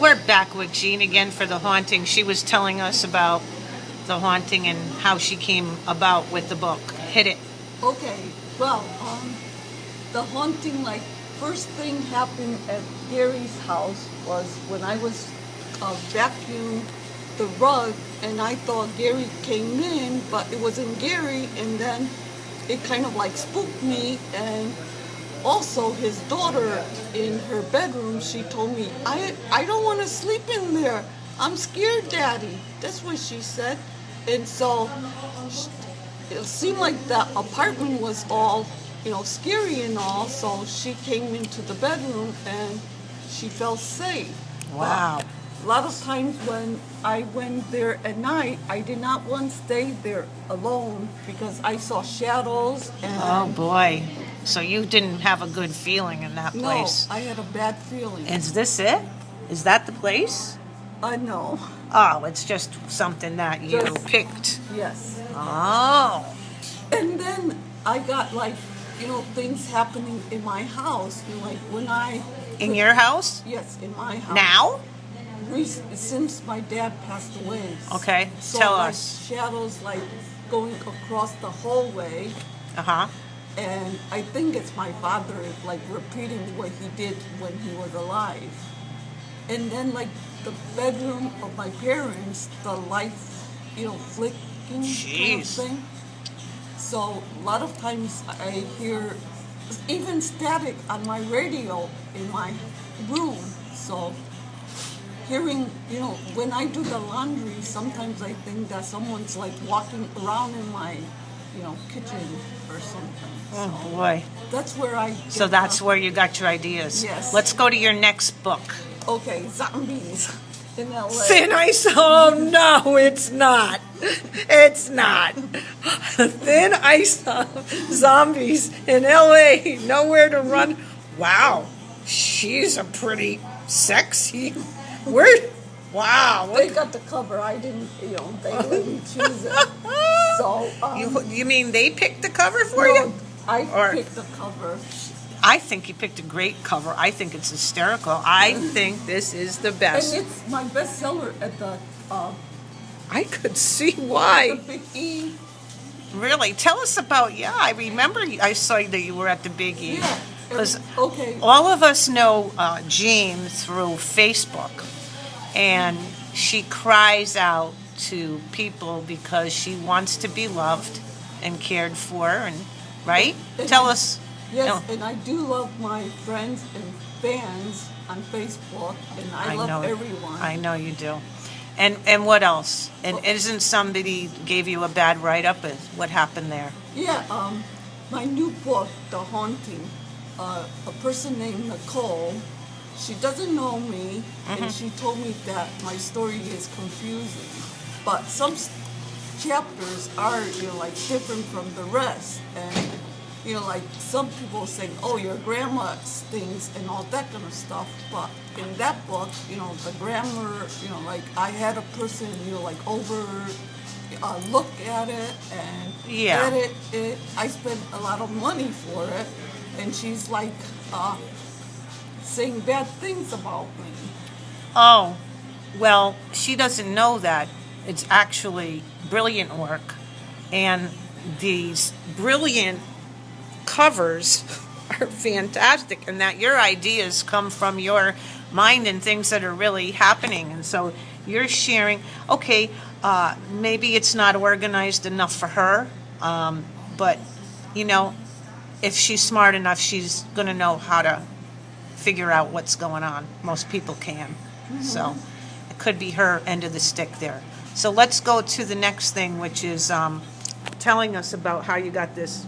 We're back with Jean again for the haunting. She was telling us about the haunting and how she came about with the book. Hit it. Okay, well, the haunting, like, first thing happened at Gary's house was when I was vacuuming the rug, and I thought Gary came in, but it wasn't Gary, and then it kind of like spooked me. And also his daughter in her bedroom, she told me, I don't want to sleep in there. I'm scared, Daddy. That's what she said. And so it seemed like the apartment was all, scary and all. So she came into the bedroom and she felt safe. Wow. A lot of times when I went there at night, I did not want to stay there alone because I saw shadows. And Oh boy. So you didn't have a good feeling in that place. No, I had a bad feeling. Is this it? Is that the place? No. Oh, it's just something that you picked. Yes. Oh. And then I got things happening in my house. Like when I... In your house? Yes, in my house. Now? Since my dad passed away. Okay, so tell us. Shadows going across the hallway. Uh-huh. And I think it's my father repeating what he did when he was alive. And then the bedroom of my parents, the light, flicking kind of thing. So a lot of times I hear even static on my radio in my room. So hearing, when I do the laundry, sometimes I think that someone's walking around in my, kitchen or something. Oh so boy. That's where I get So that's where you got your ideas. Yes. Let's go to your next book. Okay, zombies in LA. Thin Ice. Oh no, it's not. It's not. Thin Ice zombies in LA. Nowhere to run. Wow. She's a pretty sexy. Where? Wow. They got the cover. I didn't, they let me choose it. So You mean they picked the cover for no, you? I picked the cover. I think you picked a great cover. I think it's hysterical. I think this is the best. And it's my bestseller at the I could see why. the Big E. Really? Tell us about, I remember I saw that you were at the Big E. Yeah. Because Okay. all of us know Jean through Facebook. And she cries out to people because she wants to be loved and cared for. And right? Tell us. Yes, and I do love my friends and fans on Facebook, and I love everyone. I know you do. And what else? And isn't somebody gave you a bad write-up? What happened there? Yeah, my new book, The Haunting, a person named Nicole, she doesn't know me, and she told me that my story is confusing. But some chapters are, different from the rest. And some people saying, oh, your grandma stings and all that kind of stuff. But in that book, the grammar, I had a person, look at it and edit it. I spent a lot of money for it. And she's saying bad things about me. Oh, well, she doesn't know that. It's actually brilliant work. And these brilliant covers are fantastic, and that your ideas come from your mind and things that are really happening. And so you're sharing, okay, maybe it's not organized enough for her, but, if she's smart enough, she's going to know how to figure out what's going on. Most people can. So it could be her end of the stick there. So let's go to the next thing, which is telling us about how you got this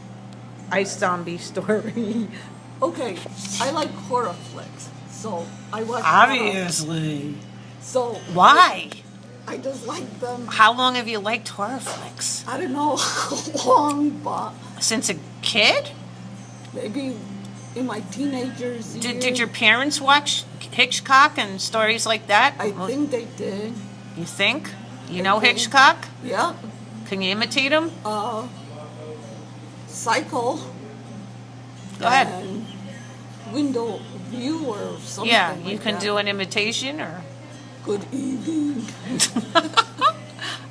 ice zombie story. Okay, I like horror flicks, so I watch. Obviously. So why? I just like them. How long have you liked horror flicks? I don't know how long, but since a kid? Maybe in my teenagers years. Did your parents watch Hitchcock and stories like that? I think they did. You think? You know Hitchcock? Yeah. Can you imitate him? Cycle. Go ahead. And window view or something. Yeah, you like can that. do an imitation or. good evening.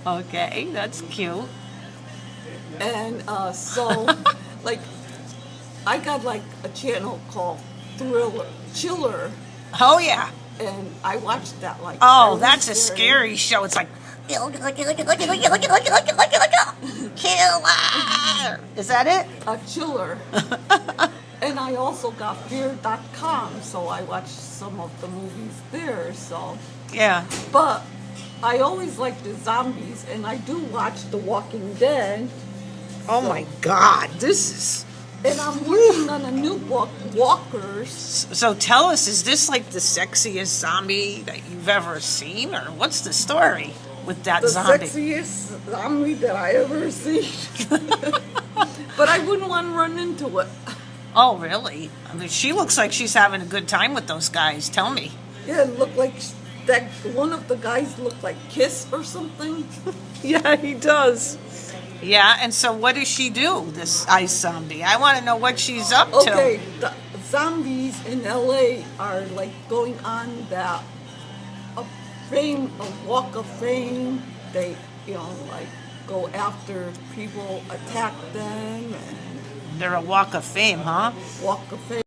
Okay, that's cute. And so, like, I got like a channel called Chiller, Oh yeah. and I watched that like. Oh, every that's a Saturday. scary show. It's like, killer. Is that it? A Chiller. And I also got Fear.com, so I watched some of the movies there. So, Yeah. but I always liked the zombies, and I do watch The Walking Dead. Oh my God, this is. And I'm working on a new book, Walkers. So tell us, is this like the sexiest zombie that you've ever seen, or what's the story with that The zombie? sexiest zombie that I ever seen. But I wouldn't want to run into it. Oh, really? I mean, she looks like she's having a good time with those guys. Tell me. Yeah, it looked like that one of the guys looked like Kiss or something. Yeah, he does. Yeah, and so what does she do, this ice zombie? I want to know what she's up to. Okay, the zombies in LA are like going on that a walk of fame. They, like go after people, attack them, and They're a walk of fame, huh? walk of fame.